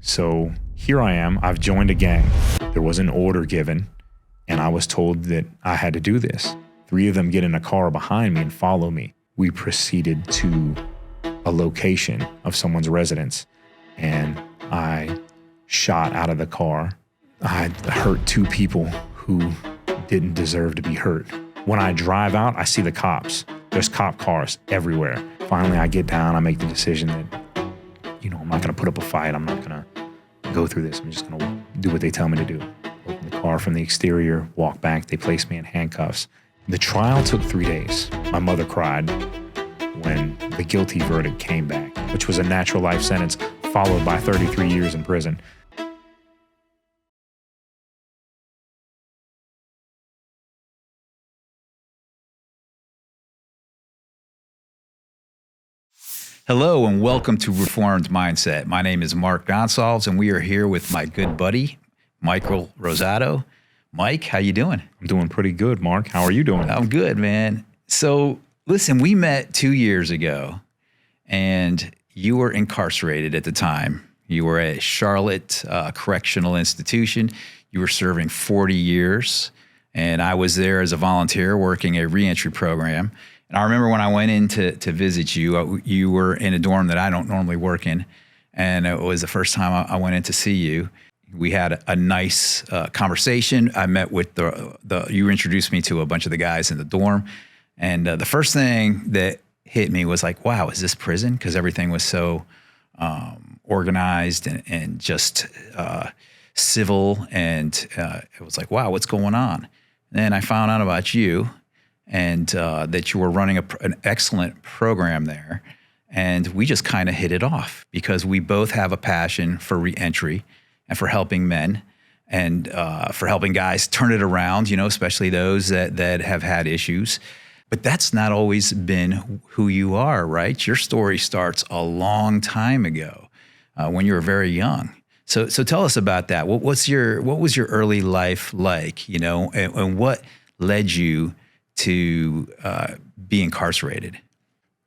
So here I am, I've joined a gang. There was an order given, and I was told that I had to do this. 3 of them get in a car behind me and follow me. We proceeded to a location of someone's residence, and I shot out of the car. I hurt 2 people who didn't deserve to be hurt. When I drive out, I see the cops. There's cop cars everywhere. Finally, I get down, I make the decision that, I'm not gonna put up a fight. I'm not gonna go through this. I'm just gonna do what they tell me to do. Open the car from the exterior, walk back, they place me in handcuffs. The trial took 3 days. My mother cried when the guilty verdict came back, which was a natural life sentence followed by 33 years in prison. Hello and welcome to Reformed Mindset. My name is Mark Gonsalves and we are here with my good buddy, Michael Rosado. Mike, how you doing? I'm doing pretty good, Mark. How are you doing? I'm good, man. So listen, we met 2 years ago and you were incarcerated at the time. You were at Charlotte Correctional Institution. You were serving 40 years and I was there as a volunteer working a reentry program. And I remember when I went in to visit you, you were in a dorm that I don't normally work in. And it was the first time I went in to see you. We had a nice conversation. I met with you introduced me to a bunch of the guys in the dorm. And the first thing that hit me was like, wow, is this prison? Because everything was so organized and just civil. And it was like, wow, what's going on? And then I found out about you. And that you were running an excellent program there. And we just kind of hit it off because we both have a passion for reentry and for helping men and for helping guys turn it around, especially those that have had issues. But that's not always been who you are, right? Your story starts a long time ago when you were very young. So tell us about that. What was your early life like, and what led you to be incarcerated?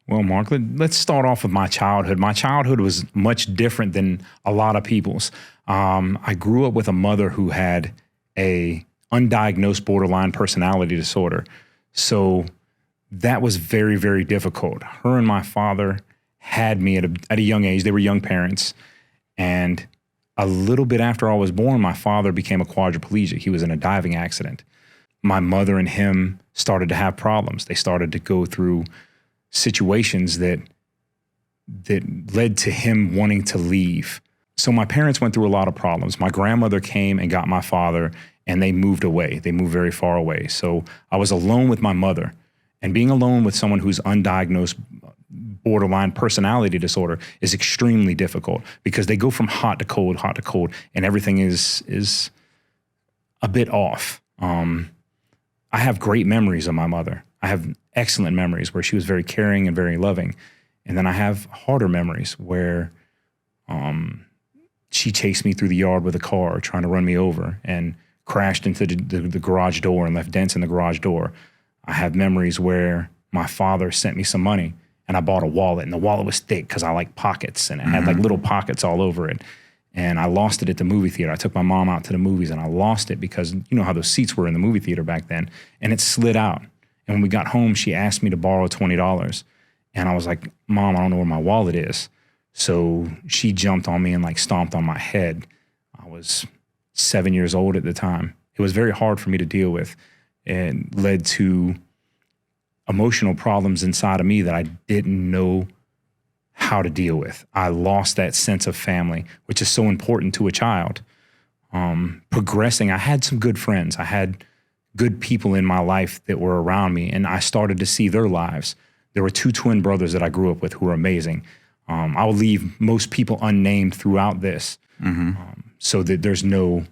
Well, Mark, let's start off with my childhood. My childhood was much different than a lot of people's. I grew up with a mother who had a undiagnosed borderline personality disorder. So that was very, very difficult. Her and my father had me at a young age. They were young parents. And a little bit after I was born, my father became a quadriplegic. He was in a diving accident. My mother and him started to have problems. They started to go through situations that led to him wanting to leave. So my parents went through a lot of problems. My grandmother came and got my father, and they moved away. They moved very far away. So I was alone with my mother. And being alone with someone who's undiagnosed borderline personality disorder is extremely difficult because they go from hot to cold, and everything is a bit off. I have great memories of my mother. I have excellent memories where she was very caring and very loving. And then I have harder memories where she chased me through the yard with a car trying to run me over and crashed into the garage door and left dents in the garage door. I have memories where my father sent me some money and I bought a wallet, and the wallet was thick because I like pockets, and it had like little pockets all over it. And I lost it at the movie theater. I took my mom out to the movies and I lost it because you know how those seats were in the movie theater back then. And it slid out. And when we got home, she asked me to borrow $20. And I was like, Mom, I don't know where my wallet is. So she jumped on me and like stomped on my head. I was 7 years old at the time. It was very hard for me to deal with and led to emotional problems inside of me that I didn't know how to deal with. I lost that sense of family, which is so important to a child. Progressing, I had some good friends. I had good people in my life that were around me, and I started to see their lives. There were 2 twin brothers that I grew up with who were amazing. I will leave most people unnamed throughout this so that there's no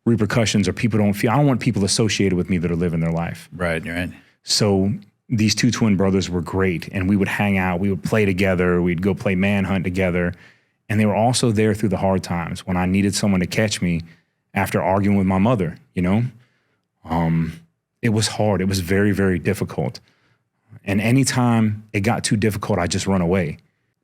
repercussions or people don't feel, I don't want people associated with me that are living their life. Right, right. So these 2 twin brothers were great, and we would hang out, we would play together, we'd go play manhunt together, and they were also there through the hard times when I needed someone to catch me after arguing with my mother, It was hard, it was very, very difficult. And anytime it got too difficult, I just run away.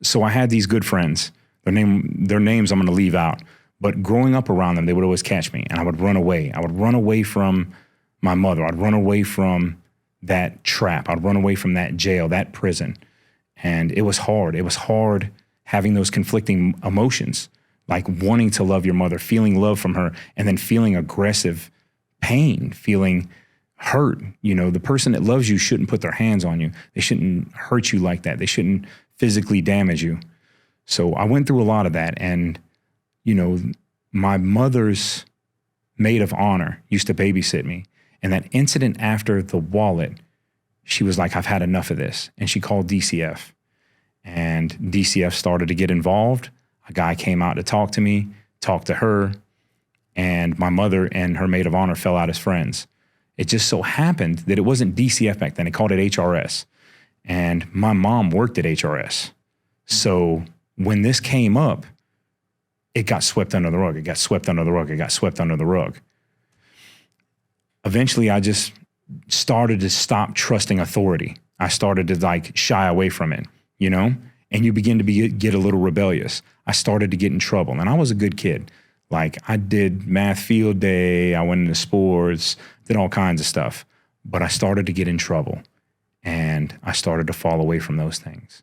So I had these good friends. Their names I'm gonna leave out, But growing up around them, they would always catch me, and I would run away. I would run away from my mother. I'd run away from that trap. I'd run away from that jail, that prison. And it was hard. It was hard having those conflicting emotions, like wanting to love your mother, feeling love from her, and then feeling aggressive pain, feeling hurt. You know, the person that loves you shouldn't put their hands on you. They shouldn't hurt you like that. They shouldn't physically damage you. So I went through a lot of that. And, you know, my mother's maid of honor used to babysit me. And that incident after the wallet, she was like, I've had enough of this. And she called DCF. And DCF started to get involved. A guy came out to talk to me, talked to her, and my mother and her maid of honor fell out as friends. It just so happened that it wasn't DCF back then. They called it HRS. And my mom worked at HRS. So when this came up, it got swept under the rug. It got swept under the rug. It got swept under the rug. Eventually, I just started to stop trusting authority. I started to like shy away from it, you know? And you begin to get a little rebellious. I started to get in trouble. And I was a good kid. Like I did math field day. I went into sports, did all kinds of stuff. But I started to get in trouble. And I started to fall away from those things.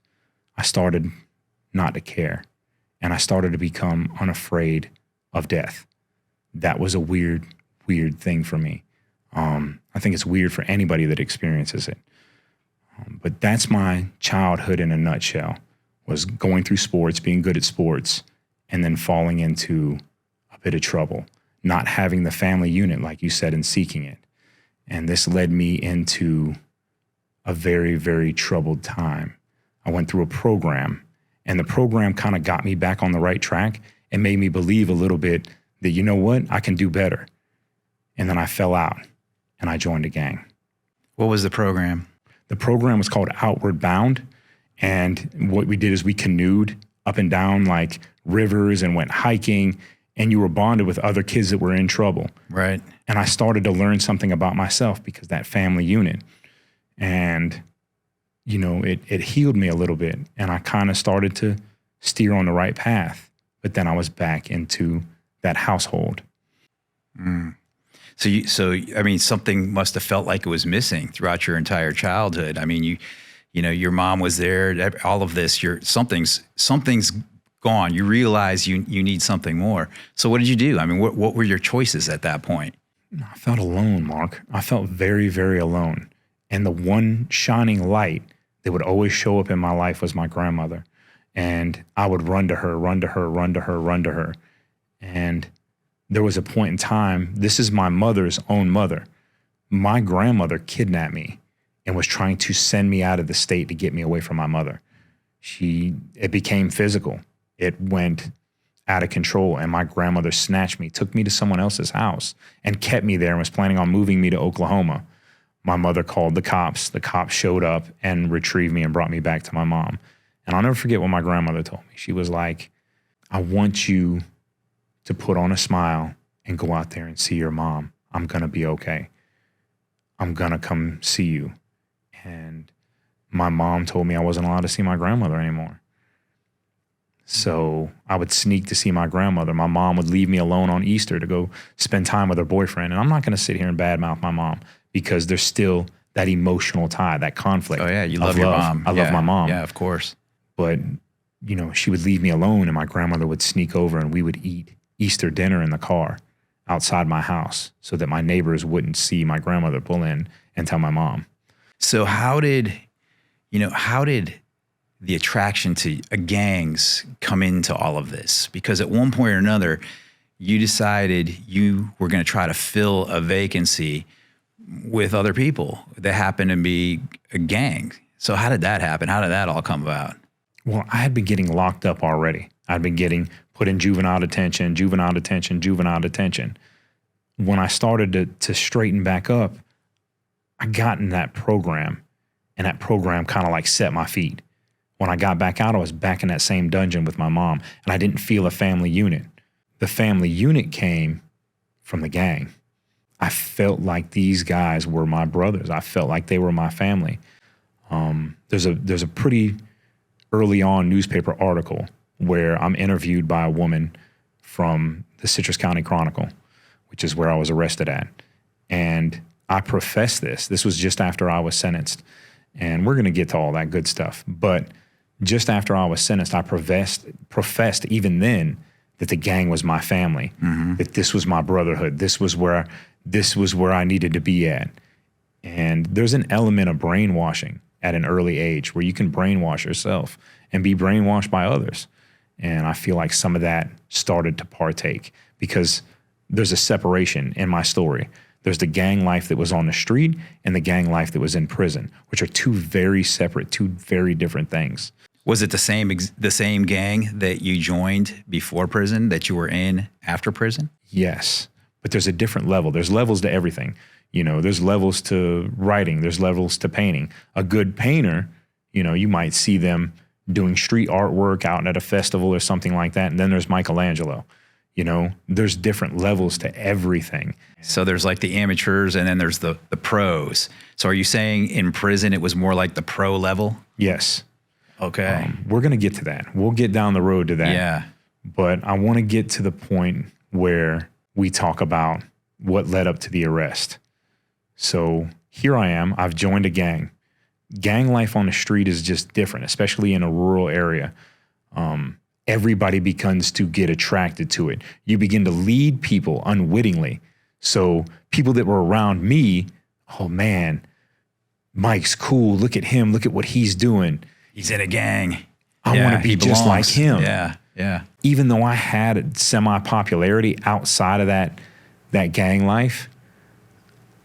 I started not to care. And I started to become unafraid of death. That was a weird thing for me. I think it's weird for anybody that experiences it. But that's my childhood in a nutshell, was going through sports, being good at sports, and then falling into a bit of trouble, not having the family unit, like you said, and seeking it. And this led me into a very, very troubled time. I went through a program, and the program kind of got me back on the right track and made me believe a little bit that, you know what, I can do better. And then I fell out, and I joined a gang. What was the program? The program was called Outward Bound. And what we did is we canoed up and down like rivers and went hiking, and you were bonded with other kids that were in trouble. Right. And I started to learn something about myself because that family unit. And, you know, it healed me a little bit, and I kind of started to steer on the right path. But then I was back into that household. Mm. So I mean, something must have felt like it was missing throughout your entire childhood. I mean, you know, your mom was there, all of this, something's gone. You realize you need something more. So what did you do? I mean, what were your choices at that point? I felt alone, Mark. I felt very, very alone. And the one shining light that would always show up in my life was my grandmother. And I would run to her, run to her, run to her, run to her. And there was a point in time, this is my mother's own mother. My grandmother kidnapped me and was trying to send me out of the state to get me away from my mother. It became physical. It went out of control, and my grandmother snatched me, took me to someone else's house, and kept me there and was planning on moving me to Oklahoma. My mother called the cops. The cops showed up and retrieved me and brought me back to my mom. And I'll never forget what my grandmother told me. She was like, I want you to put on a smile and go out there and see your mom. I'm going to be okay. I'm going to come see you. And my mom told me I wasn't allowed to see my grandmother anymore. So I would sneak to see my grandmother. My mom would leave me alone on Easter to go spend time with her boyfriend. And I'm not going to sit here and badmouth my mom, because there's still that emotional tie, that conflict. Oh yeah, you love your mom. I love my mom. Yeah, of course. But, you know, she would leave me alone, and my grandmother would sneak over, and we would eat Easter dinner in the car outside my house so that my neighbors wouldn't see my grandmother pull in and tell my mom. So how did the attraction to gangs come into all of this? Because at one point or another, you decided you were going to try to fill a vacancy with other people that happened to be a gang. So how did that happen? How did that all come about? Well, I had been getting locked up already. I'd been getting put in juvenile detention, juvenile detention, juvenile detention. When I started to straighten back up, I got in that program, and that program kind of like set my feet. When I got back out, I was back in that same dungeon with my mom, and I didn't feel a family unit. The family unit came from the gang. I felt like these guys were my brothers. I felt like they were my family. There's a pretty early on newspaper article where I'm interviewed by a woman from the Citrus County Chronicle, which is where I was arrested at. And I professed this. This was just after I was sentenced. And we're going to get to all that good stuff. But just after I was sentenced, I professed even then that the gang was my family, that this was my brotherhood. This was where I needed to be at. And there's an element of brainwashing at an early age where you can brainwash yourself and be brainwashed by others. And I feel like some of that started to partake because there's a separation in my story. There's the gang life that was on the street and the gang life that was in prison, which are two very separate, two very different things. Was it the same gang that you joined before prison that you were in after prison? Yes, but there's a different level. There's levels to everything. You know, there's levels to writing. There's levels to painting. A good painter, you know, you might see them doing street artwork out at a festival or something like that. And then there's Michelangelo. You know, there's different levels to everything. So there's like the amateurs and then there's the pros. So are you saying in prison it was more like the pro level? Yes. Okay. We're going to get to that. We'll get down the road to that. Yeah. But I want to get to the point where we talk about what led up to the arrest. So here I am. I've joined a gang. Gang life on the street is just different, especially in a rural area. Everybody begins to get attracted to it. You begin to lead people unwittingly. So people that were around me, oh man, Mike's cool. Look at him. Look at what he's doing. He's in a gang. I want to be just like him. Yeah. Even though I had semi-popularity outside of that gang life,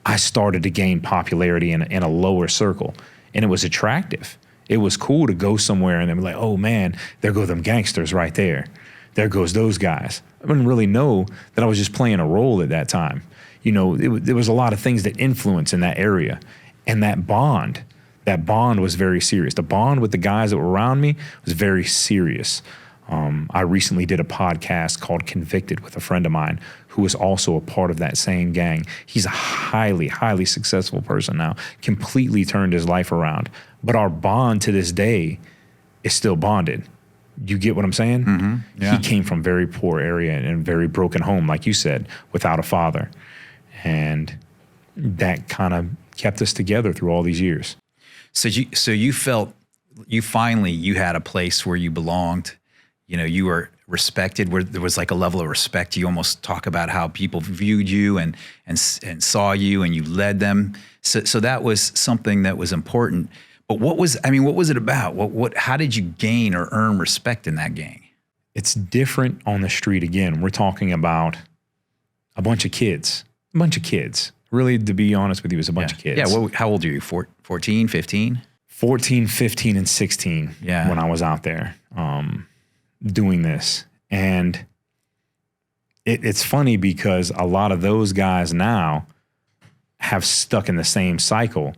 I started to gain popularity in a lower circle. And it was attractive. It was cool to go somewhere and then be like, oh man, there go them gangsters right there. There goes those guys. I didn't really know that I was just playing a role at that time. You know, there was a lot of things that influence in that area. And that bond was very serious. The bond with the guys that were around me was very serious. I recently did a podcast called Convicted with a friend of mine who was also a part of that same gang. He's a highly, highly successful person now, completely turned his life around. But our bond to this day is still bonded. You get what I'm saying? Mm-hmm. Yeah. He came from a very poor area and a very broken home, like you said, without a father. And that kind of kept us together through all these years. So you felt you had a place where you belonged. You know, you were respected, where there was like a level of respect. You almost talk about how people viewed you and saw you and you led them. So that was something that was important. But what was it about? How did you gain or earn respect in that gang? It's different on the street again. We're talking about a bunch of kids. Really, to be honest with you, it was a bunch of kids. Yeah, how old are you? 14, 15? 14, 15, and 16 when I was out there. Doing this. And it's funny because a lot of those guys now have stuck in the same cycle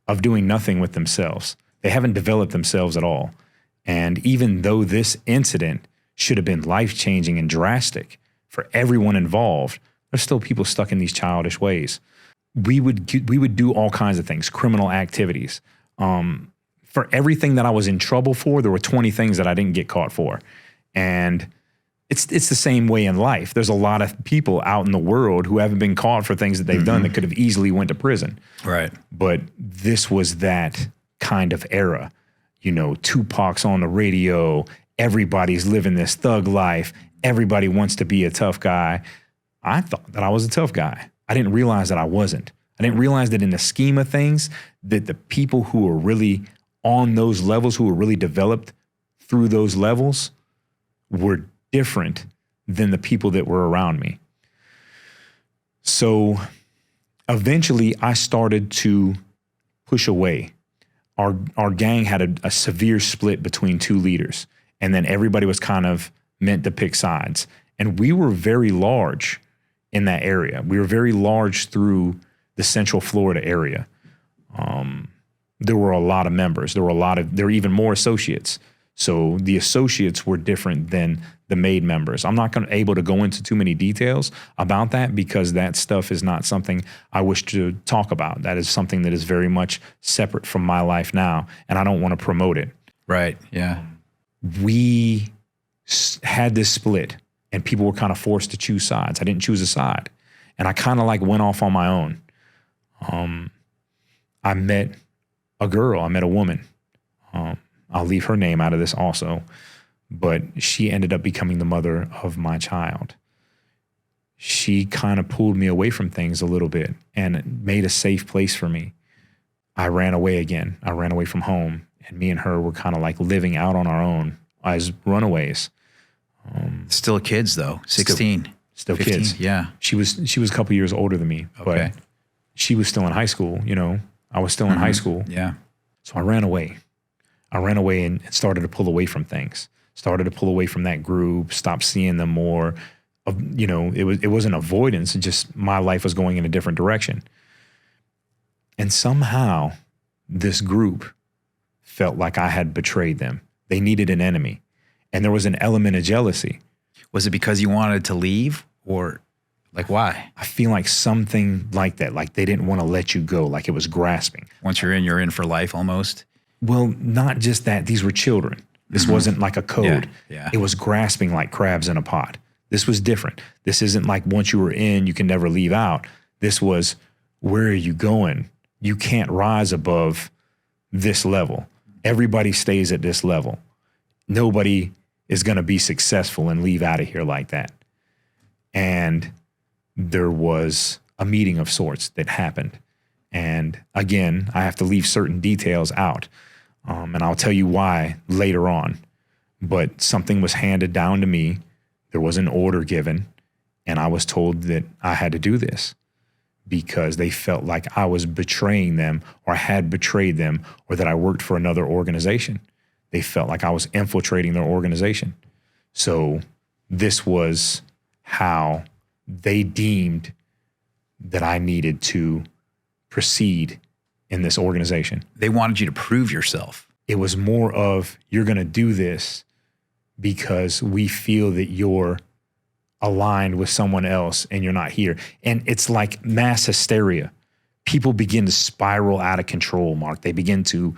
of doing nothing with themselves. They haven't developed themselves at all. And even though this incident should have been life-changing and drastic for everyone involved, there's still people stuck in these childish ways. We would do all kinds of things, criminal activities. For everything that I was in trouble for, there were 20 things that I didn't get caught for. And it's the same way in life. There's a lot of people out in the world who haven't been caught for things that they've done that could have easily went to prison. Right. But this was that kind of era. You know, Tupac's on the radio. Everybody's living this thug life. Everybody wants to be a tough guy. I thought that I was a tough guy. I didn't realize that I wasn't. I didn't realize that in the scheme of things, that the people who were really on those levels, who were really developed through those levels, were different than the people that were around me. So eventually I started to push away. Our gang had a severe split between two leaders, and then everybody was kind of meant to pick sides. And we were very large in that area. We were very large through the Central Florida area. There were a lot of members. There were even more associates. So the associates were different than the made members. I'm not able to go into too many details about that because that stuff is not something I wish to talk about. That is something that is very much separate from my life now, and I don't want to promote it. Right, yeah. We had this split. and people were kind of forced to choose sides. I didn't choose a side. And I kind of like went off on my own. I met a girl, I met a woman. I'll leave her name out of this also, but she ended up becoming the mother of my child. She kind of pulled me away from things a little bit and made a safe place for me. I ran away again. I ran away from home, and me and her were kind of like living out on our own as runaways. Still kids though, 16. Still 15, kids. yeah. She was a couple years older than me, Okay. but she was still in high school, you know. I was still in high school. Yeah. So I ran away. I ran away and started to pull away from things. Started to pull away from that group, stopped seeing them more. You know, it wasn't avoidance, it just my life was going in a different direction. And somehow this group felt like I had betrayed them. They needed an enemy. And there was an element of jealousy. Was it because you wanted to leave, or like why? I feel like something like that, like they didn't want to let you go, like it was grasping. Once you're in for life almost. Well, not just that, these were children. This wasn't like a code. Yeah. It was grasping like crabs in a pot. This was different. This isn't like once you were in, you can never leave out. This was, where are you going? You can't rise above this level. Everybody stays at this level. Nobody is going to be successful and leave out of here like that. And there was a meeting of sorts that happened. And again, I have to leave certain details out. And I'll tell you why later on. But something was handed down to me. There was an order given, and I was told that I had to do this because they felt like I was betraying them, or I had betrayed them, or that I worked for another organization. They felt like I was infiltrating their organization. So this was how they deemed that I needed to proceed in this organization. They wanted you to prove yourself. It was more of, you're going to do this because we feel that you're aligned with someone else and you're not here. And it's like mass hysteria. People begin to spiral out of control, Mark. They begin to,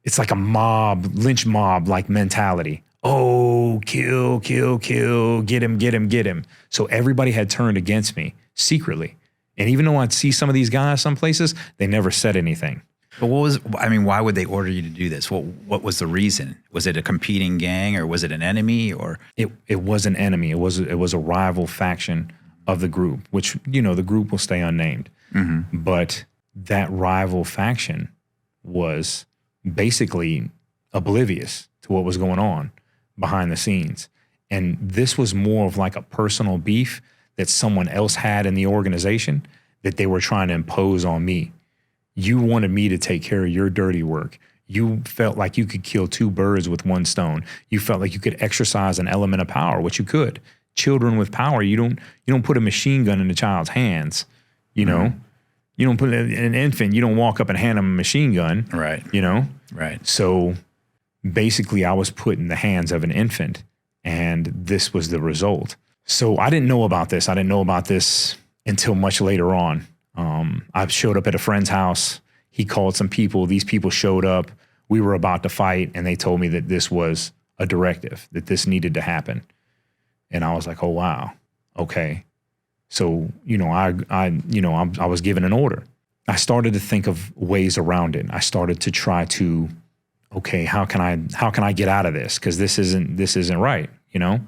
it's like a mob, lynch mob like mentality. Oh, kill, kill, kill, get him, get him, get him. So everybody had turned against me secretly. And even though I'd see some of these guys some places, they never said anything. But why would they order you to do this? What was the reason? Was it a competing gang, or was it an enemy, or? It was an enemy. It was a rival faction of the group, which, you know, the group will stay unnamed. But that rival faction was basically oblivious to what was going on behind the scenes. And this was more of like a personal beef that someone else had in the organization that they were trying to impose on me. You wanted me to take care of your dirty work. You felt like you could kill two birds with one stone. You felt like you could exercise an element of power, which you could. Children with power, you don't put a machine gun in a child's hands, you know? You don't put an infant, you don't walk up and hand them a machine gun. Right. You know? Right. So basically I was put in the hands of an infant, and this was the result. So I didn't know about this. I didn't know about this until much later on. I showed up at a friend's house. He called some people. These people showed up. We were about to fight, and they told me that this was a directive, that this needed to happen. And I was like, oh, wow. Okay. So, you know, I was given an order. I started to think of ways around it. I started to try to, okay, how can I get out of this? Because this isn't right, you know?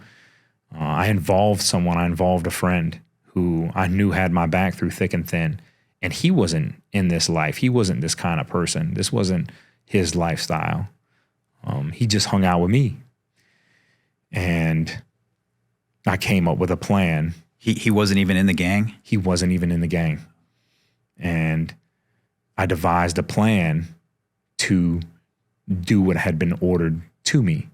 I involved someone. I involved a friend who I knew had my back through thick and thin. And he wasn't in this life. He wasn't this kind of person. This wasn't his lifestyle. He just hung out with me. And I came up with a plan. He wasn't even in the gang? He wasn't even in the gang. And I devised a plan to do what had been ordered to me.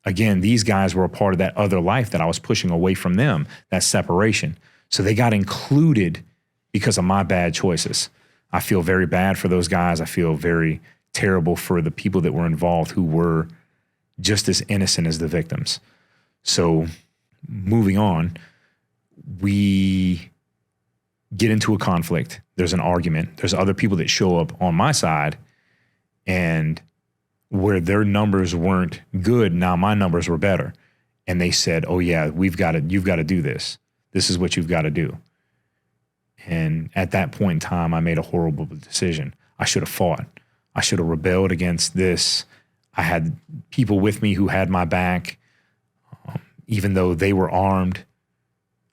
Again, these guys were a part of that other life that I was pushing away from them, that separation. So they got included because of my bad choices. I feel very bad for those guys. I feel very terrible for the people that were involved who were just as innocent as the victims. So moving on, we get into a conflict. There's an argument. There's other people that show up on my side, and where their numbers weren't good, now my numbers were better. And they said, oh yeah, you've got to do this. This is what you've got to do. And at that point in time, I made a horrible decision. I should have fought. I should have rebelled against this. I had people with me who had my back. Even though they were armed,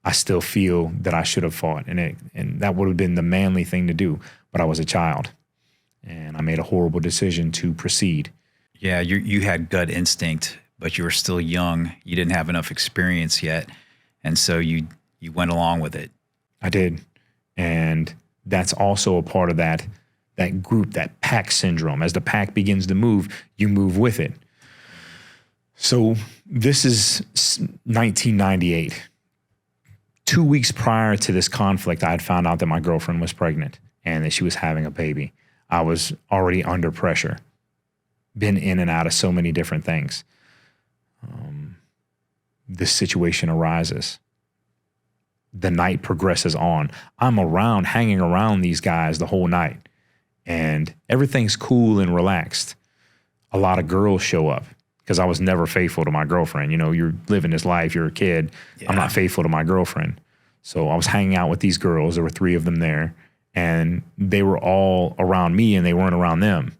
I still feel that I should have fought. And that would have been the manly thing to do. But I was a child. And I made a horrible decision to proceed. Yeah, you had gut instinct, but you were still young. You didn't have enough experience yet. And so you went along with it. I did. And that's also a part of that group, that pack syndrome. As the pack begins to move, you move with it. So this is 1998. 2 weeks prior to this conflict, I had found out that my girlfriend was pregnant and that she was having a baby. I was already under pressure, been in and out of so many different things. This situation arises. The night progresses on. I'm around, hanging around these guys the whole night, and everything's cool and relaxed. A lot of girls show up because I was never faithful to my girlfriend. You know, you're living this life, you're a kid. Yeah. I'm not faithful to my girlfriend. So I was hanging out with these girls. There were 3 of them there, and they were all around me and they weren't around them.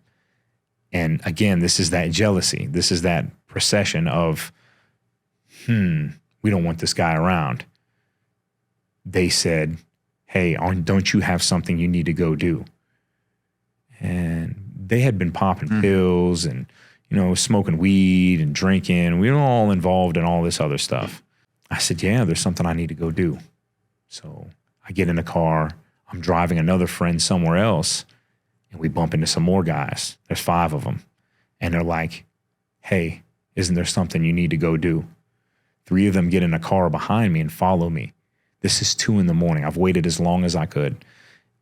And again, this is that jealousy. This is that procession of, we don't want this guy around. They said, hey, don't you have something you need to go do? And they had been popping pills and, you know, smoking weed and drinking. We were all involved in all this other stuff. I said, yeah, there's something I need to go do. So I get in the car. I'm driving another friend somewhere else, and we bump into some more guys. There's 5 of them. And they're like, hey, isn't there something you need to go do? 3 of them get in a car behind me and follow me. This is 2 a.m. I've waited as long as I could.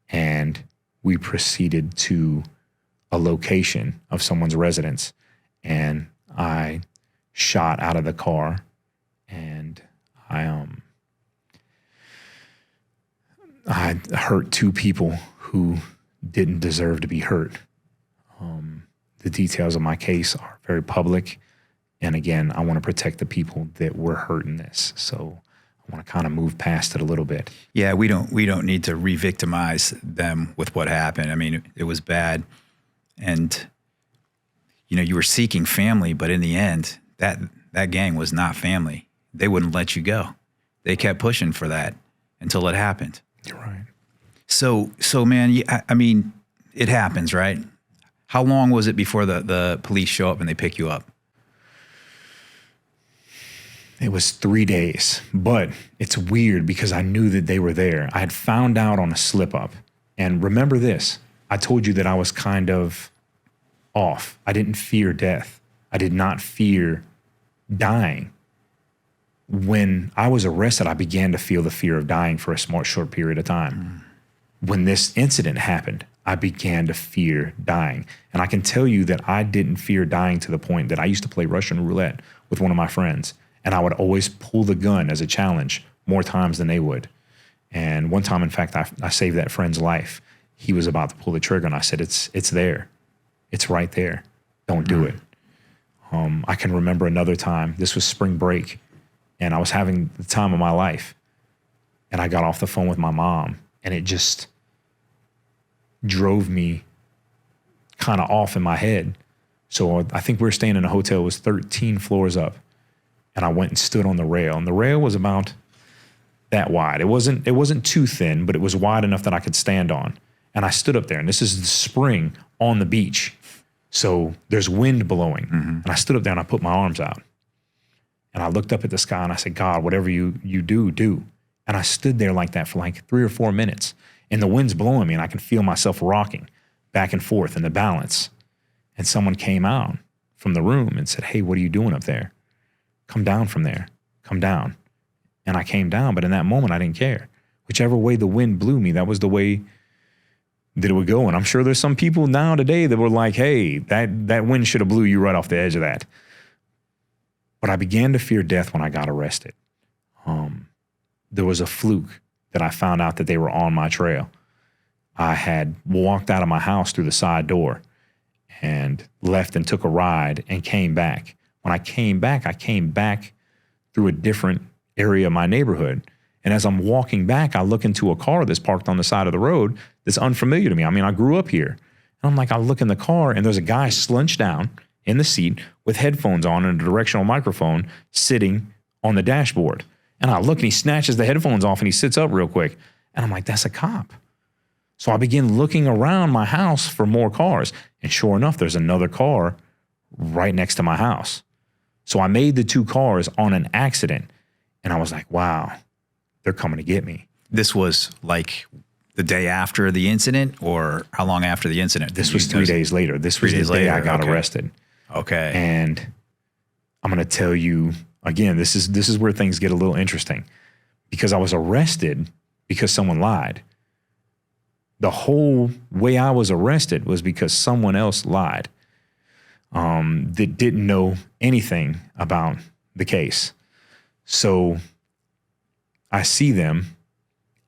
And we proceeded to a location of someone's residence. And I shot out of the car, and I hurt 2 people who didn't deserve to be hurt. The details of my case are very public. And again, I want to protect the people that were hurt in this. So I want to kind of move past it a little bit. Yeah, we don't need to re-victimize them with what happened. I mean, it was bad. And, you know, you were seeking family, but in the end, that gang was not family. They wouldn't let you go. They kept pushing for that until it happened. You're right. So man, I mean, it happens, right? How long was it before the police show up and they pick you up? It was 3 days, but it's weird because I knew that they were there. I had found out on a slip up. And remember this, I told you that I was kind of off. I didn't fear death. I did not fear dying. When I was arrested, I began to feel the fear of dying for a short period of time. When this incident happened, I began to fear dying. And I can tell you that I didn't fear dying to the point that I used to play Russian roulette with one of my friends. And I would always pull the gun as a challenge more times than they would. And one time, in fact, I saved that friend's life. He was about to pull the trigger, and I said, it's there. It's right there. Don't do it. I can remember another time. This was spring break, and I was having the time of my life. And I got off the phone with my mom, and it just drove me kind of off in my head. So I think we were staying in a hotel. It was 13 floors up. And I went and stood on the rail. And the rail was about that wide. It wasn't too thin, but it was wide enough that I could stand on. And I stood up there. And this is the spring on the beach. So there's wind blowing. And I stood up there and I put my arms out. And I looked up at the sky and I said, God, whatever you do, do. And I stood there like that for like 3 or 4 minutes. And the wind's blowing me and I can feel myself rocking back and forth in the balance. And someone came out from the room and said, hey, what are you doing up there? Come down from there. Come down. And I came down, but in that moment, I didn't care. Whichever way the wind blew me, that was the way that it would go. And I'm sure there's some people now today that were like, hey, that wind should have blew you right off the edge of that. But I began to fear death when I got arrested. There was a fluke that I found out that they were on my trail. I had walked out of my house through the side door and left and took a ride and came back. When I came back through a different area of my neighborhood. And as I'm walking back, I look into a car that's parked on the side of the road that's unfamiliar to me. I mean, I grew up here. And I'm like, I look in the car and there's a guy slunched down in the seat with headphones on and a directional microphone sitting on the dashboard. And I look and he snatches the headphones off and he sits up real quick. And I'm like, that's a cop. So I begin looking around my house for more cars. And sure enough, there's another car right next to my house. So I made the 2 cars on an accident. And I was like, wow, they're coming to get me. This was like the day after the incident, or how long after the incident? This was 3 days later. This was the day I got arrested. Okay. And I'm going to tell you, again, this is where things get a little interesting, because I was arrested because someone lied. The whole way I was arrested was because someone else lied that didn't know anything about the case. So I see them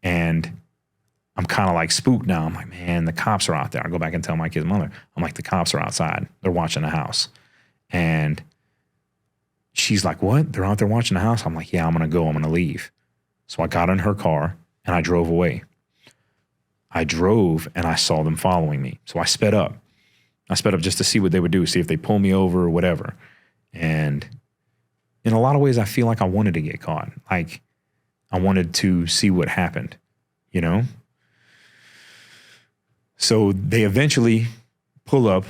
and I'm kind of like spooked now. I'm like, man, the cops are out there. I go back and tell my kid's mother, I'm like, the cops are outside. They're watching the house. And she's like, what? They're out there watching the house? I'm like, yeah, I'm going to go. I'm going to leave. So I got in her car and I drove away. I drove and I saw them following me. So I sped up. I sped up just to see what they would do, see if they pull me over or whatever. And in a lot of ways, I feel like I wanted to get caught. Like I wanted to see what happened, you know? So they eventually pull up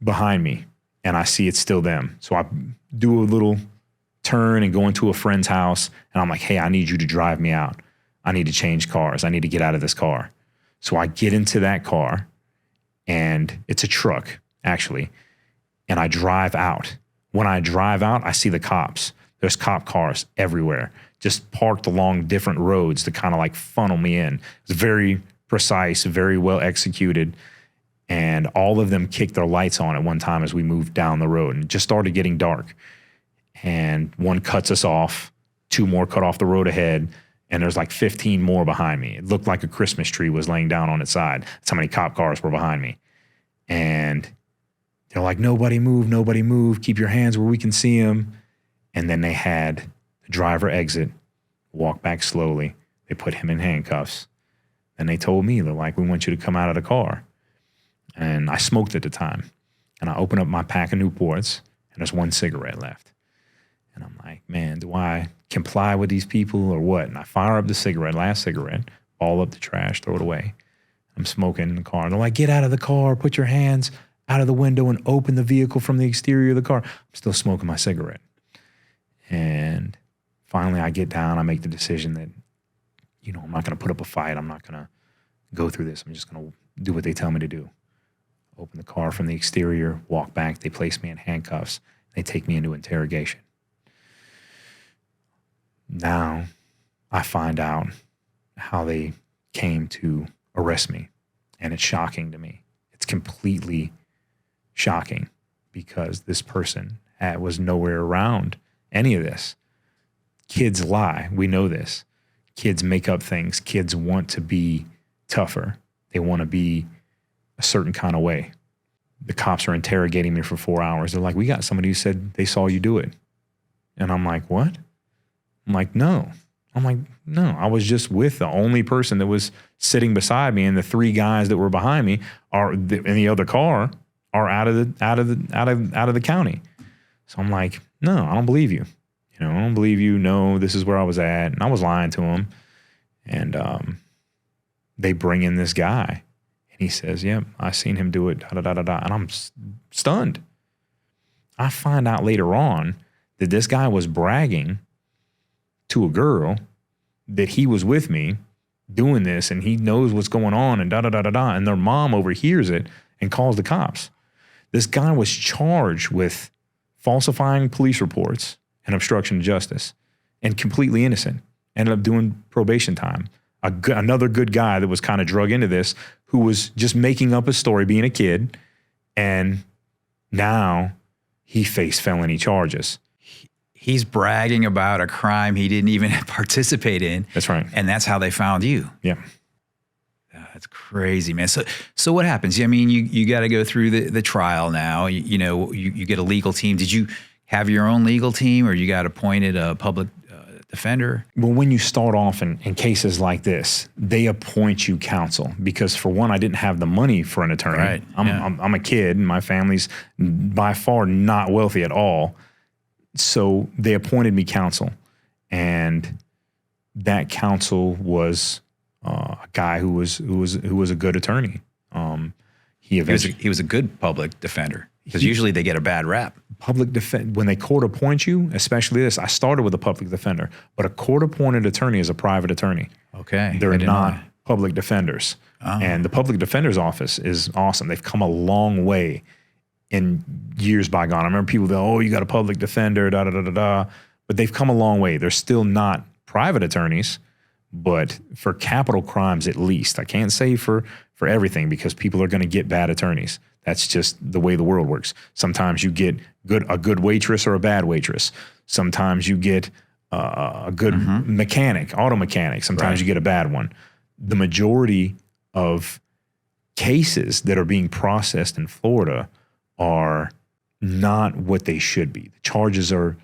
behind me and I see it's still them. So I do a little turn and go into a friend's house and I'm like, hey, I need you to drive me out. I need to change cars. I need to get out of this car. So I get into that car and it's a truck actually. And I drive out. When I drive out, I see the cops. There's cop cars everywhere, just parked along different roads to kind of like funnel me in. It's very precise, very well executed. And all of them kicked their lights on at one time as we moved down the road and it just started getting dark. And one cuts us off, 2 more cut off the road ahead. And there's like 15 more behind me. It looked like a Christmas tree was laying down on its side. That's how many cop cars were behind me. And they're like, nobody move, keep your hands where we can see them. And then they had the driver exit, walk back slowly. They put him in handcuffs. And they told me, they're like, we want you to come out of the car. And I smoked at the time. And I open up my pack of Newports and there's 1 cigarette left. And I'm like, man, do I comply with these people or what? And I fire up the cigarette, last cigarette, ball up the trash, throw it away. I'm smoking in the car. And they're like, get out of the car, put your hands out of the window and open the vehicle from the exterior of the car. I'm still smoking my cigarette. And finally I get down, I make the decision that, you know, I'm not going to put up a fight. I'm not going to go through this. I'm just going to do what they tell me to do. Open the car from the exterior, walk back. They place me in handcuffs. They take me into interrogation. Now I find out how they came to arrest me. And it's shocking to me. It's completely shocking because this person was nowhere around any of this. Kids lie. We know this. Kids make up things. Kids want to be tougher. They want to be a certain kind of way. The cops are interrogating me for 4 hours. They're like, we got somebody who said they saw you do it. And I'm like, what? I'm like, no. I'm like, no, I was just with the only person that was sitting beside me, and the 3 guys that were behind me are in the other car are out of the county. So I'm like, no, I don't believe you. You know, I don't believe you. No, this is where I was at. And I was lying to him. And they bring in this guy. And he says, yep, I seen him do it, And I'm stunned. I find out later on that this guy was bragging to a girl that he was with me doing this and he knows what's going on and And their mom overhears it and calls the cops. This guy was charged with falsifying police reports and obstruction of justice and completely innocent. Ended up doing probation time. Another good guy that was kind of drug into this, who was just making up a story being a kid, and now he faced felony charges. He's bragging about a crime he didn't even participate in. That's right. And that's how they found you. Yeah. That's crazy, man. So what happens? I mean, you got to go through the trial now. You get a legal team. Did you have your own legal team, or you got appointed a public defender? Well, when you start off in cases like this, they appoint you counsel because, for one, I didn't have the money for an attorney. Right. I'm a kid, and my family's by far not wealthy at all. So they appointed me counsel, and that counsel was a guy who was a good attorney. He was a good public defender, because usually they get a bad rap. Public defense, when they court appoint you, especially this, I started with a public defender, but a court appointed attorney is a private attorney. Okay. They're not public defenders. Oh. And the public defender's office is awesome. They've come a long way in years bygone. I remember people that, oh, you got a public defender, da da da da da. But they've come a long way. They're still not private attorneys, but for capital crimes at least. I can't say for everything, because people are going to get bad attorneys. That's just the way the world works. Sometimes you get a good waitress or a bad waitress. Sometimes you get a good mechanic, auto mechanic. Sometimes you get a bad one. The majority of cases that are being processed in Florida are not what they should be. The charges are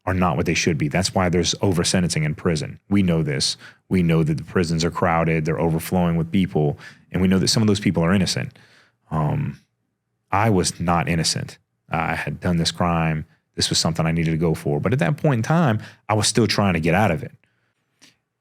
not what they should be. That's why there's over-sentencing in prison. We know this. We know that the prisons are crowded, they're overflowing with people, and we know that some of those people are innocent. I was not innocent. I had done this crime. This was something I needed to go for. But at that point in time, I was still trying to get out of it.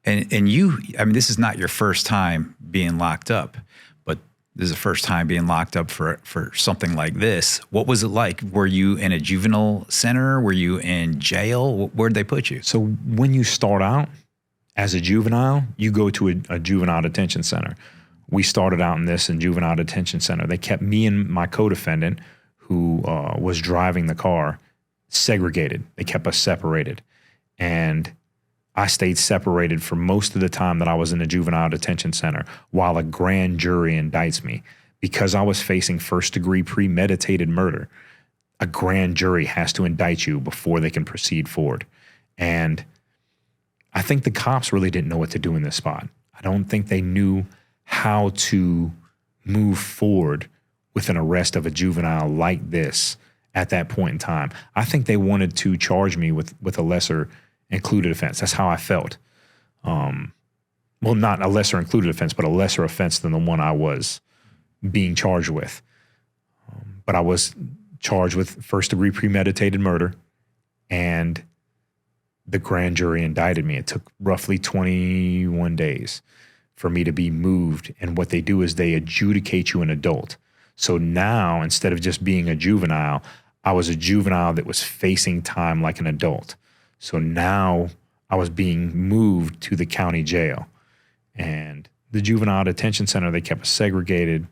And you, I mean, this is not your first time being locked up, but this is the first time being locked up for something like this. What was it like? Were you in a juvenile center? Were you in jail? Where'd they put you? So when you start out as a juvenile, you go to a juvenile detention center. We started out in juvenile detention center. They kept me and my co-defendant, who was driving the car, segregated. They kept us separated. And I stayed separated for most of the time that I was in the juvenile detention center while a grand jury indicts me. Because I was facing first-degree premeditated murder, a grand jury has to indict you before they can proceed forward. And I think the cops really didn't know what to do in this spot. I don't think they knew how to move forward with an arrest of a juvenile like this at that point in time. I think they wanted to charge me with a lesser included offense. That's how I felt. Well, not a lesser included offense, but a lesser offense than the one I was being charged with. But I was charged with first-degree premeditated murder, and the grand jury indicted me. It took roughly 21 days for me to be moved. And what they do is they adjudicate you an adult. So now, instead of just being a juvenile, I was a juvenile that was facing time like an adult. So now I was being moved to the county jail. And the juvenile detention center, they kept us segregated.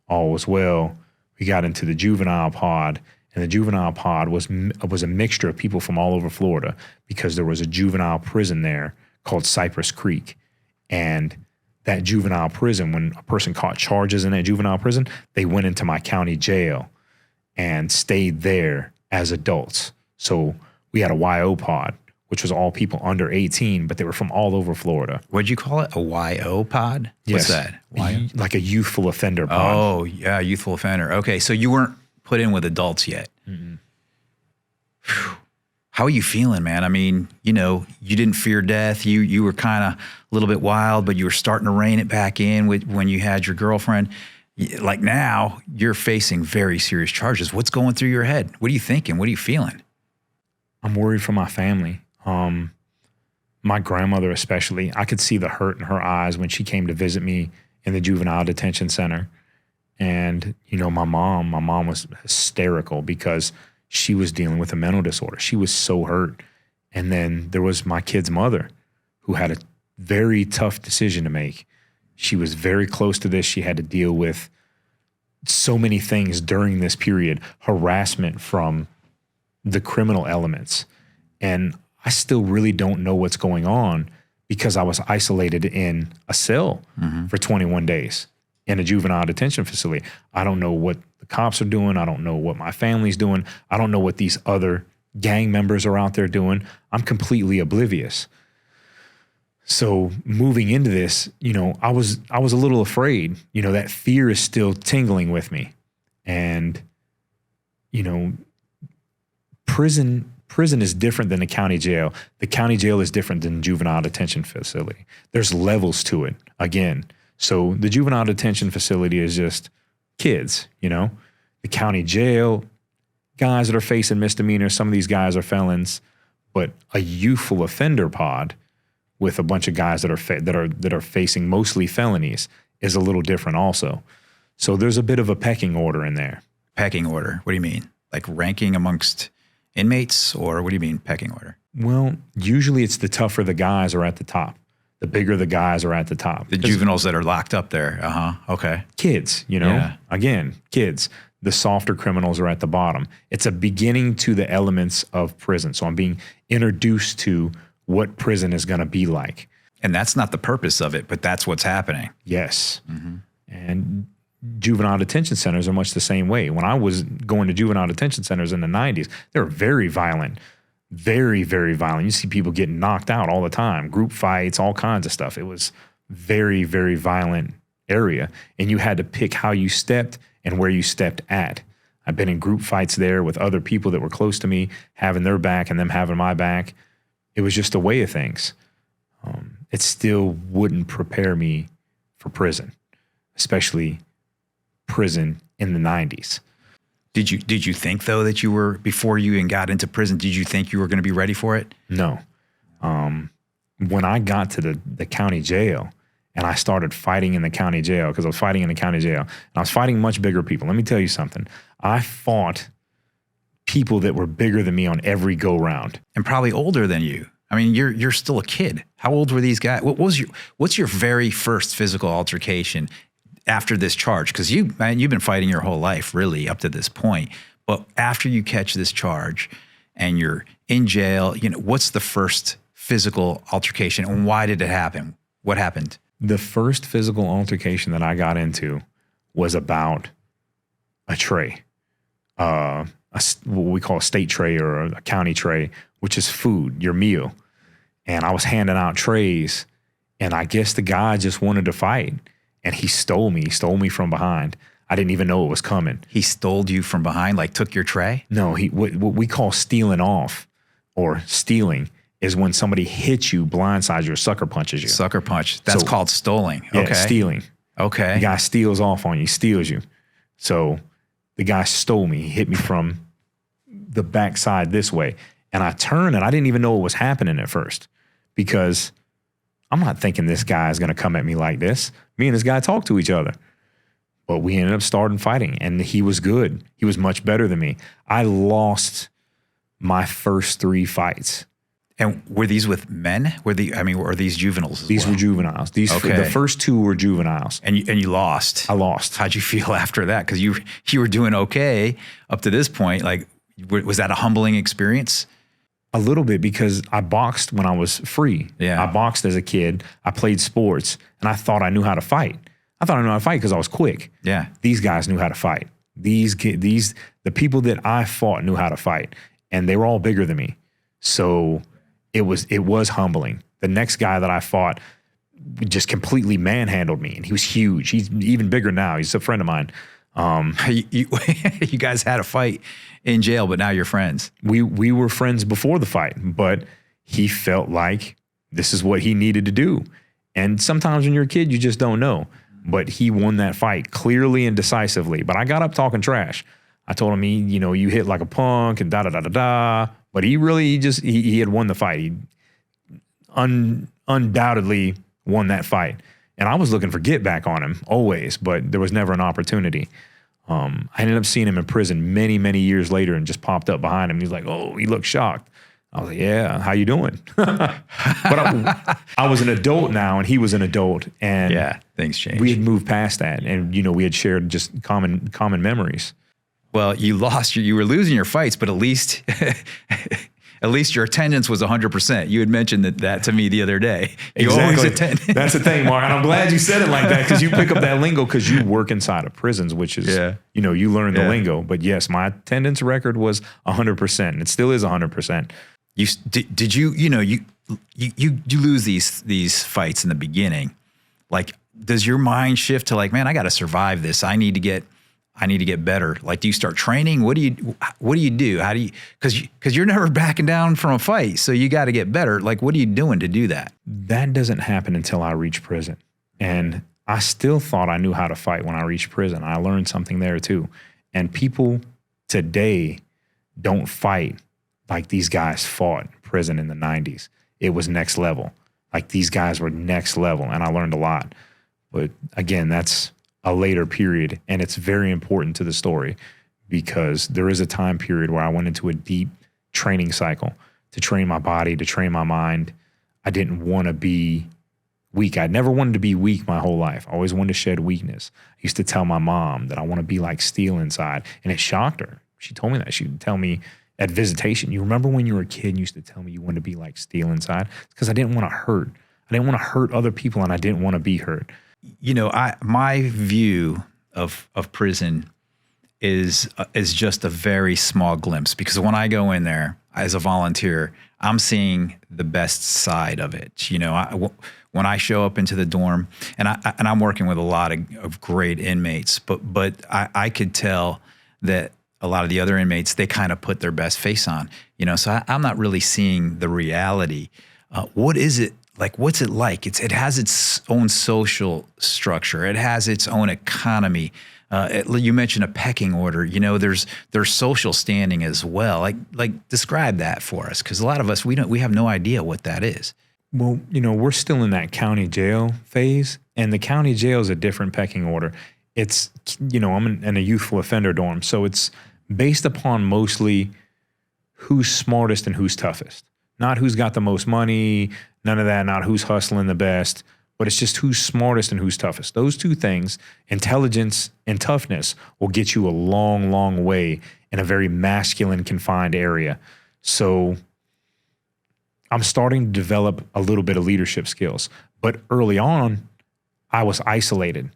All was well. We got into the juvenile pod, and the juvenile pod was a mixture of people from all over Florida, because there was a juvenile prison there called Cypress Creek. And that juvenile prison, when a person caught charges in that juvenile prison, they went into my county jail and stayed there as adults. So we had a YO pod, which was all people under 18, but they were from all over Florida. What'd you call it? A YO pod? What's that? Like a youthful offender pod. Oh, yeah, youthful offender. Okay, so you weren't put in with adults yet. How are you feeling, man? I mean, you didn't fear death. You were kind of a little bit wild, but you were starting to rein it back in when you had your girlfriend. Like now, you're facing very serious charges. What's going through your head? What are you thinking? What are you feeling? I'm worried for my family. My grandmother especially, I could see the hurt in her eyes when she came to visit me in the juvenile detention center. And, my mom was hysterical because she was dealing with a mental disorder. She was so hurt. And then there was my kid's mother, who had a very tough decision to make. She was very close to this. She had to deal with so many things during this period, harassment from the criminal elements. And I still really don't know what's going on, because I was isolated in a cell for 21 days in a juvenile detention facility. I don't know what the cops are doing. I don't know what my family's doing. I don't know what these other gang members are out there doing. I'm completely oblivious. So moving into this, I was a little afraid. That fear is still tingling with me. And, prison prison is different than the county jail. The county jail is different than juvenile detention facility. There's levels to it, again. So the juvenile detention facility is just kids, you know. The county jail, guys that are facing misdemeanors, some of these guys are felons, but a youthful offender pod with a bunch of guys that are facing mostly felonies is a little different also. So there's a bit of a pecking order in there. Pecking order? What do you mean? Like ranking amongst inmates, or what do you mean pecking order? Well, usually it's the tougher the guys are at the top. The bigger the guys are at the top. The juveniles that are locked up there. Okay. Kids, you know, again, kids. The softer criminals are at the bottom. It's a beginning to the elements of prison. So I'm being introduced to what prison is going to be like. And that's not the purpose of it, but that's what's happening. Yes. Mm-hmm. And juvenile detention centers are much the same way. When I was going to juvenile detention centers in the 90s, they were very violent, very, very violent. You see people getting knocked out all the time, group fights, all kinds of stuff. It was very, very violent area. And you had to pick how you stepped and where you stepped at. I've been in group fights there with other people that were close to me, having their back and them having my back. It was just a way of things. It still wouldn't prepare me for prison, especially prison in the 90s. Did you think, though, that you were, before you even got into prison, did you think you were going to be ready for it? No. When I got to the county jail and I started fighting in the county jail, because I was fighting in the county jail, and I was fighting much bigger people. Let me tell you something. I fought people that were bigger than me on every go-round. And probably older than you. I mean, you're still a kid. How old were these guys? What's your very first physical altercation after this charge? Because you've been fighting your whole life, really, up to this point. But after you catch this charge and you're in jail, you know, what's the first physical altercation and why did it happen? What happened? The first physical altercation that I got into was about a tray, what we call a state tray or a county tray, which is food, your meal. And I was handing out trays, and I guess the guy just wanted to fight, and he stole me. He stole me from behind. I didn't even know it was coming. He stole you from behind, like took your tray? No, what we call stealing off or stealing is when somebody hits you, blindsides you, or sucker punches you. Sucker punch. That's called stoling. Yeah, okay. Stealing. Okay. The guy steals off on you, steals you. So the guy stole me. He hit me from the backside this way. And I turned, and I didn't even know what was happening at first because I'm not thinking this guy is going to come at me like this. Me and this guy talk to each other. But we ended up starting fighting, and he was good. He was much better than me. I lost my first 3 fights. And were these with men? Were these juveniles as These well? were juveniles. The first 2 were juveniles. And you lost. I lost. How'd you feel after that? Because you were doing okay up to this point. Like, was that a humbling experience? A little bit, because I boxed when I was free. Yeah. I boxed as a kid. I played sports, and I thought I knew how to fight. I thought I knew how to fight because I was quick. Yeah. These guys knew how to fight. The people that I fought knew how to fight, and they were all bigger than me. So it was humbling. The next guy that I fought just completely manhandled me, and he was huge. He's even bigger now. He's a friend of mine. You guys had a fight in jail, but now you're friends. We were friends before the fight, but he felt like this is what he needed to do. And sometimes when you're a kid, you just don't know. But he won that fight clearly and decisively. But I got up talking trash. I told him, you hit like a punk and da-da-da-da-da. But he had won the fight. He undoubtedly won that fight. And I was looking for get back on him always, but there was never an opportunity. I ended up seeing him in prison many, many years later and just popped up behind him. He's like, oh, he looked shocked. I was like, yeah, how you doing? But I was an adult now, and he was an adult. And yeah, things changed. We had moved past that, and we had shared just common memories. Well, you were losing your fights, but at least your attendance was 100%. You had mentioned that to me the other day. You always attend. That's the thing, Mark. And I'm glad you said it like that, because you pick up that lingo because you work inside of prisons, which is, you learn the lingo. But yes, my attendance record was 100%, and it still is 100%. Did you lose these fights in the beginning? Like, does your mind shift to like, man, I got to survive this. I need to get I need to get better? Like, do you start training? What do you do? How do you, because you're never backing down from a fight. So you got to get better. Like, what are you doing to do that? That doesn't happen until I reach prison. And I still thought I knew how to fight when I reached prison. I learned something there too. And people today don't fight like these guys fought in prison in the 90s. It was next level. Like, these guys were next level, and I learned a lot. But again, that's a later period, and it's very important to the story because there is a time period where I went into a deep training cycle to train my body, to train my mind. I didn't want to be weak. I never wanted to be weak my whole life. I always wanted to shed weakness. I used to tell my mom that I want to be like steel inside, and it shocked her. She told me that. She would tell me at visitation, you remember when you were a kid and you used to tell me you wanted to be like steel inside? It's because I didn't want to hurt. I didn't want to hurt other people, and I didn't want to be hurt. You know, my view of prison is just a very small glimpse, because when I go in there as a volunteer, I'm seeing the best side of it. You know, when I show up into the dorm, and I'm working with a lot of great inmates, but I could tell that a lot of the other inmates, they kind of put their best face on, you know, so I'm not really seeing the reality. What is it like? What's it like? It has its own social structure. It has its own economy. You mentioned a pecking order. You know, there's social standing as well. Like describe that for us, because a lot of us, we have no idea what that is. Well, you know, we're still in that county jail phase, and the county jail is a different pecking order. It's, you know, I'm in a youthful offender dorm, so it's based upon mostly who's smartest and who's toughest. Not who's got the most money, none of that, not who's hustling the best, but it's just who's smartest and who's toughest. Those two things, intelligence and toughness, will get you a long, long way in a very masculine, confined area. So I'm starting to develop a little bit of leadership skills. But early on, I was isolated.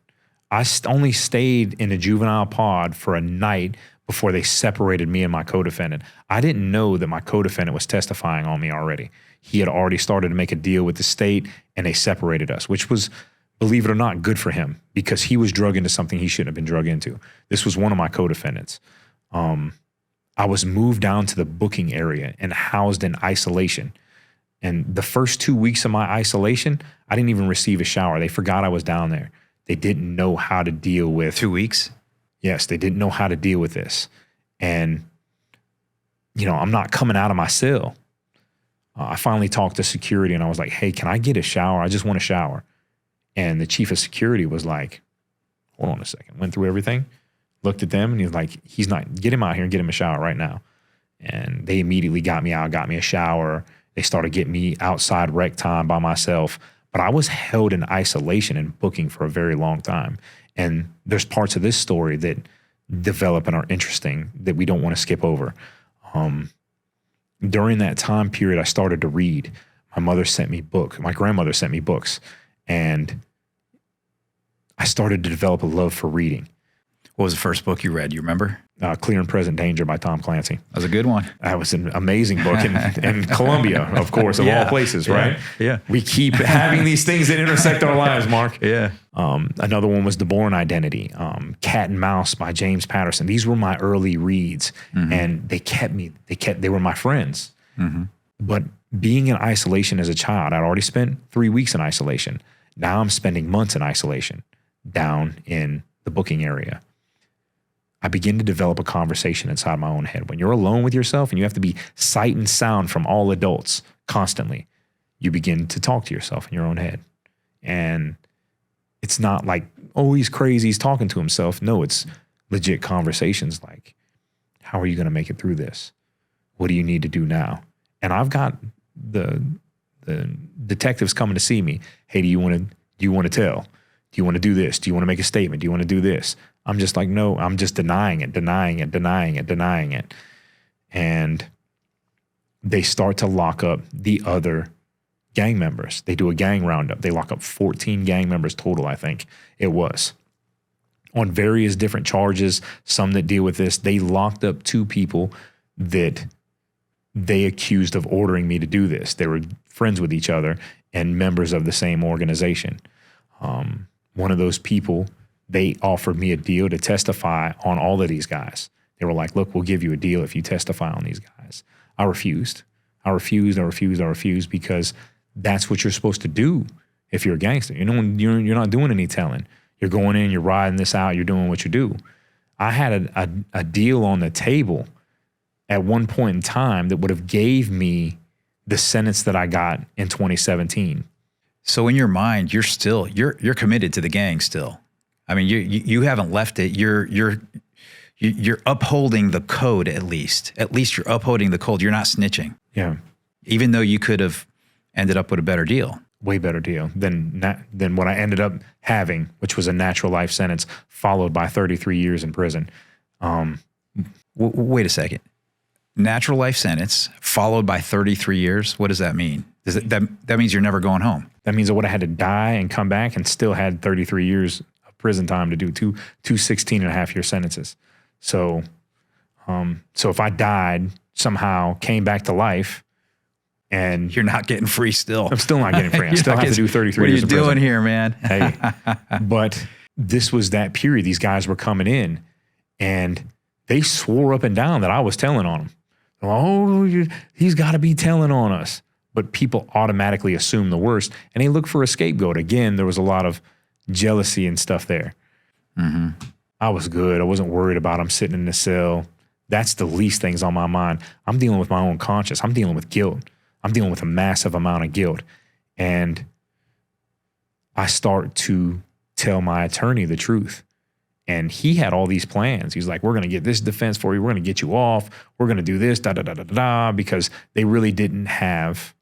I only stayed in a juvenile pod for a night before they separated me and my co-defendant. I didn't know that my co-defendant was testifying on me already. He had already started to make a deal with the state, and they separated us, which was, believe it or not, good for him, because he was drug into something he shouldn't have been drug into. This was one of my co-defendants. I was moved down to the booking area and housed in isolation. And the first 2 weeks of my isolation, I didn't even receive a shower. They forgot I was down there. They didn't know how to deal with 2 weeks. Yes, they didn't know how to deal with this. And, you know, I'm not coming out of my cell. I finally talked to security, and I was like, hey, can I get a shower? I just want a shower. And the chief of security was like, hold on a second. Went through everything, looked at them, and he was like, get him out here and get him a shower right now. And they immediately got me out, got me a shower. They started getting me outside rec time by myself. But I was held in isolation and booking for a very long time. And there's parts of this story that develop and are interesting that we don't want to skip over. During that time period, I started to read. My grandmother sent me books, and I started to develop a love for reading. What was the first book you read? You remember? Clear and Present Danger by Tom Clancy. That was a good one. That was an amazing book in Colombia, of course, of all places, right? Yeah. We keep having these things that intersect our lives, Mark. Yeah. Another one was The Bourne Identity, Cat and Mouse by James Patterson. These were my early reads, and they were my friends. Mm-hmm. But being in isolation as a child, I'd already spent 3 weeks in isolation. Now I'm spending months in isolation down in the booking area. I begin to develop a conversation inside my own head. When you're alone with yourself and you have to be sight and sound from all adults constantly, you begin to talk to yourself in your own head. And it's not like, oh, he's crazy, he's talking to himself. No, it's legit conversations like, how are you going to make it through this? What do you need to do now? And I've got the detectives coming to see me. Hey, do you want to tell? Do you want to do this? Do you want to make a statement? Do you want to do this? I'm just like, no, I'm just denying it. And they start to lock up the other gang members. They do a gang roundup. They lock up 14 gang members total, I think it was, on various different charges, some that deal with this. They locked up 2 people that they accused of ordering me to do this. They were friends with each other and members of the same organization. One of those people they offered me a deal to testify on all of these guys. They were like, look, we'll give you a deal if you testify on these guys. I refused. I refused because that's what you're supposed to do if you're a gangster. You're not doing any telling. You're going in, you're riding this out, you're doing what you do. I had a deal on the table at one point in time that would have gave me the sentence that I got in 2017. So in your mind, you're committed to the gang still. I mean, you haven't left it. You're upholding the code at least. At least you're upholding the code. You're not snitching. Yeah. Even though you could have ended up with a better deal. Way better deal than what I ended up having, which was a natural life sentence followed by 33 years in prison. Wait a second. Natural life sentence followed by 33 years. What does that mean? That means you're never going home. That means I would have had to die and come back and still had 33 years of prison time to do two 16-and-a-half-year sentences. So if I died somehow, came back to life, and you're not getting free still. I'm still not getting free. I still have to do 33 years of prison. What are you doing here, man? Hey, but this was that period. These guys were coming in, and they swore up and down that I was telling on them. Oh, he's got to be telling on us. But people automatically assume the worst, and they look for a scapegoat. Again, there was a lot of jealousy and stuff there. Mm-hmm. I was good. I wasn't worried about them sitting in the cell. That's the least things on my mind. I'm dealing with my own conscience. I'm dealing with guilt. I'm dealing with a massive amount of guilt. And I start to tell my attorney the truth. And he had all these plans. He's like, we're going to get this defense for you. We're going to get you off. We're going to do this, because they really didn't have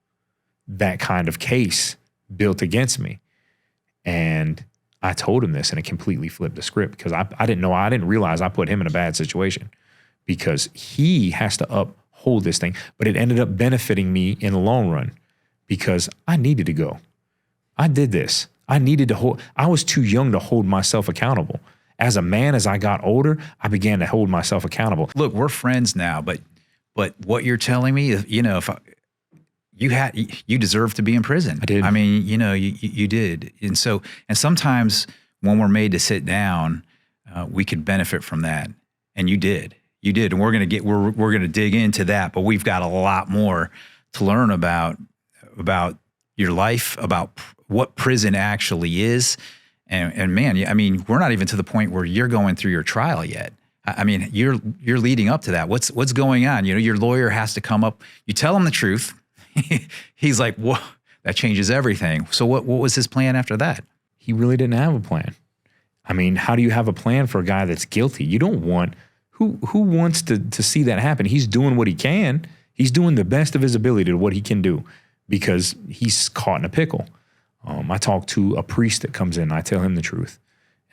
that kind of case built against me. And I told him this, and it completely flipped the script because I didn't realize I put him in a bad situation because he has to uphold this thing. But it ended up benefiting me in the long run because I needed to go. I did this. I was too young to hold myself accountable. As a man, as I got older, I began to hold myself accountable. Look, we're friends now, but what you're telling me, if you deserve to be in prison. I did. I mean, you did. And sometimes when we're made to sit down, we could benefit from that. And you did. And we're going to dig into that, but we've got a lot more to learn about your life, about what prison actually is. And man, I mean, we're not even to the point where you're going through your trial yet. I mean, you're leading up to that. What's going on? Your lawyer has to come up. You tell him the truth. He's like, whoa, that changes everything. So what was his plan after that? He really didn't have a plan. I mean, how do you have a plan for a guy that's guilty? You don't want, who wants to see that happen? He's doing what he can. He's doing the best of his ability to what he can do because he's caught in a pickle. I talk to a priest that comes in, and I tell him the truth.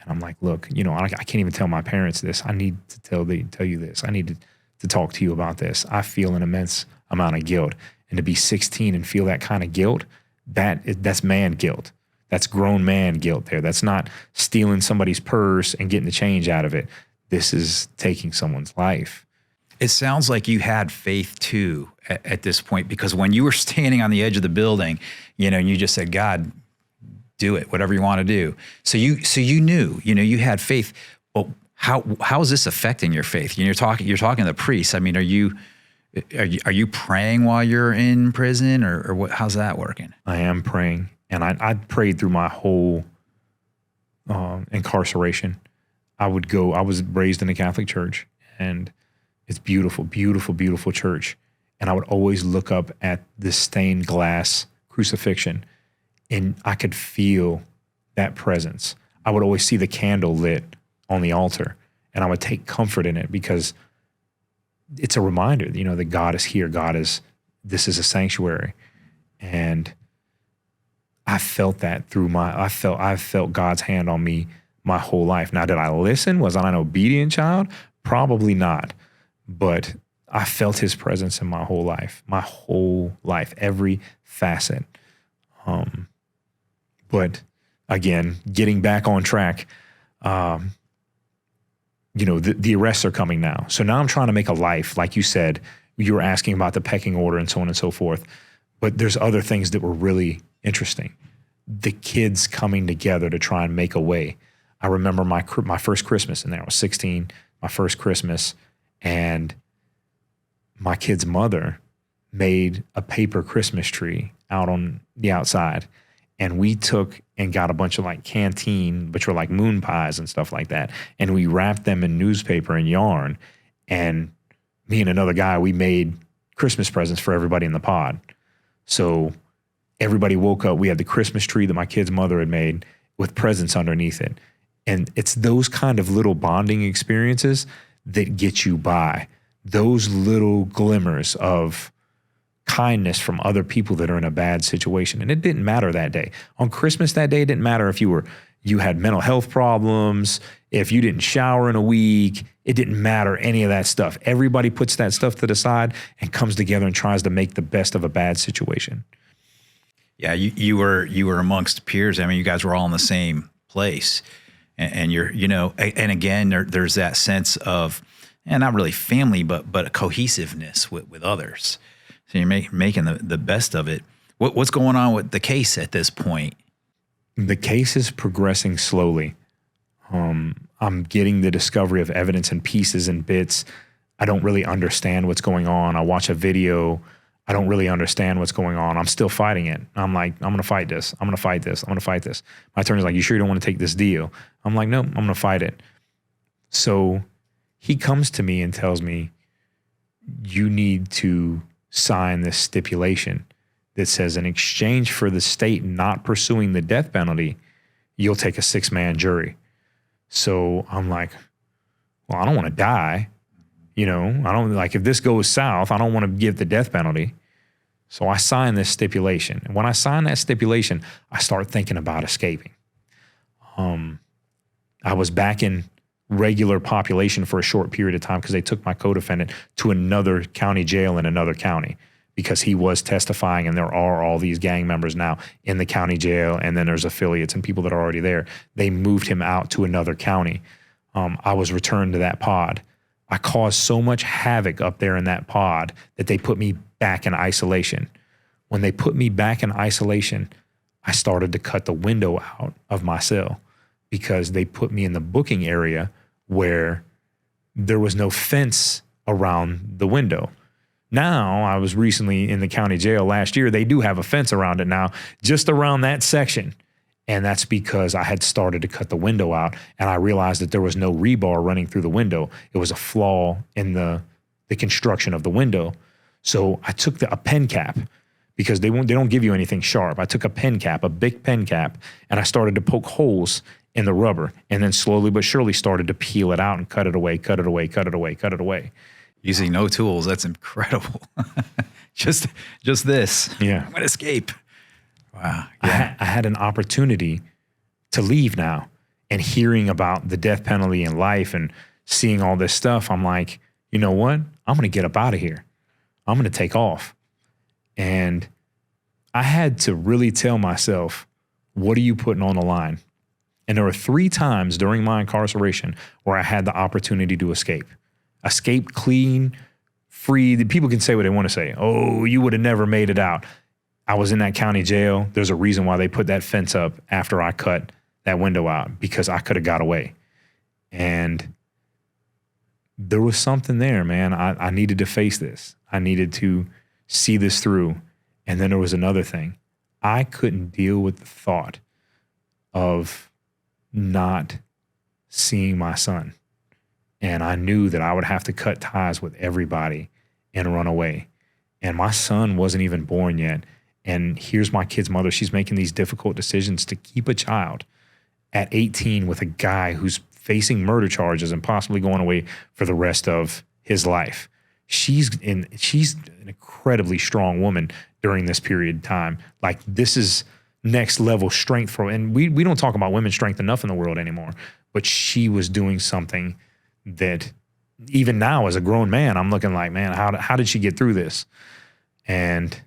And I'm like, look, I can't even tell my parents this. I need to tell you this. I need to talk to you about this. I feel an immense amount of guilt. And to be 16 and feel that kind of guilt, that's man guilt. That's grown man guilt there. That's not stealing somebody's purse and getting the change out of it. This is taking someone's life. It sounds like you had faith too at this point, because when you were standing on the edge of the building, and you just said, God, do it, whatever you want to do. So you knew, you had faith. Well, how is this affecting your faith? You're talking to the priest. I mean, are you praying while you're in prison or what? How's that working? I am praying, and I prayed through my whole incarceration. I was raised in a Catholic church, and it's beautiful, beautiful, beautiful church. And I would always look up at this stained glass crucifixion, and I could feel that presence. I would always see the candle lit on the altar, and I would take comfort in it because it's a reminder, that God is here. This is a sanctuary. And I felt that I felt God's hand on me my whole life. Now, did I listen? Was I an obedient child? Probably not. But I felt his presence in my whole life, every facet. But again, getting back on track, the arrests are coming now. So now I'm trying to make a life. Like you said, you were asking about the pecking order and so on and so forth. But there's other things that were really interesting. The kids coming together to try and make a way. I remember my first Christmas in there. I was 16, my first Christmas, and my kid's mother made a paper Christmas tree out on the outside. And we took and got a bunch of like canteen, which were like moon pies and stuff like that. And we wrapped them in newspaper and yarn. And me and another guy, we made Christmas presents for everybody in the pod. So everybody woke up. We had the Christmas tree that my kid's mother had made with presents underneath it. And it's those kind of little bonding experiences that get you by. Those little glimmers of kindness from other people that are in a bad situation. And it didn't matter that day. On Christmas that day, it didn't matter if you had mental health problems, if you didn't shower in a week. It didn't matter any of that stuff. Everybody puts that stuff to the side and comes together and tries to make the best of a bad situation. Yeah, you were amongst peers. I mean, you guys were all in the same place, and you're, and again, there's that sense of, and not really family, but a cohesiveness with others. So you're making the best of it. What's going on with the case at this point? The case is progressing slowly. I'm getting the discovery of evidence in pieces and bits. I don't really understand what's going on. I watch a video. I don't really understand what's going on. I'm still fighting it. I'm like, I'm going to fight this. I'm going to fight this. I'm going to fight this. My attorney's like, you sure you don't want to take this deal? I'm like, no, I'm going to fight it. So he comes to me and tells me, you need to sign this stipulation that says in exchange for the state not pursuing the death penalty, you'll take a 6-man jury. So I'm like, well, I don't want to die. I don't like, if this goes south, I don't want to give the death penalty. So I sign this stipulation. And when I sign that stipulation, I start thinking about escaping. I was back in regular population for a short period of time because they took my co-defendant to another county jail in another county because he was testifying, and there are all these gang members now in the county jail, and then there's affiliates and people that are already there. They moved him out to another county. I was returned to that pod. I caused so much havoc up there in that pod that they put me back in isolation. When they put me back in isolation, I started to cut the window out of my cell because they put me in the booking area where there was no fence around the window. Now, I was recently in the county jail last year. They do have a fence around it now, just around that section. And that's because I had started to cut the window out, and I realized that there was no rebar running through the window. It was a flaw in the construction of the window. So I took a pen cap, because they don't give you anything sharp. I took a pen cap, a big pen cap, and I started to poke holes in the rubber, and then slowly but surely started to peel it out and cut it away, cut it away, cut it away, cut it away. Using no tools, that's incredible. just this. Yeah. I'm gonna escape. Wow. Yeah. I had an opportunity to leave now, and hearing about the death penalty in life and seeing all this stuff, I'm like, you know what? I'm going to get up out of here. I'm going to take off. And I had to really tell myself, what are you putting on the line? And there were 3 times during my incarceration where I had the opportunity to escape clean, free. People can say what they want to say. Oh, you would have never made it out. I was in that county jail. There's a reason why they put that fence up after I cut that window out, because I could have got away. And there was something there, man. I needed to face this. I needed to see this through. And then there was another thing. I couldn't deal with the thought of not seeing my son. And I knew that I would have to cut ties with everybody and run away. And my son wasn't even born yet. And here's my kid's mother. She's making these difficult decisions to keep a child at 18 with a guy who's facing murder charges and possibly going away for the rest of his life. She's an incredibly strong woman during this period of time. Like, this is next level strength for, and we don't talk about women's strength enough in the world anymore, but she was doing something that even now as a grown man, I'm looking like, man, how did she get through this? And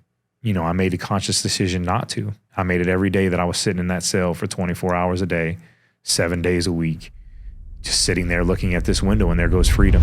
I made a conscious decision not to. I made it every day that I was sitting in that cell for 24 hours a day, 7 days a week, just sitting there looking at this window, and there goes freedom.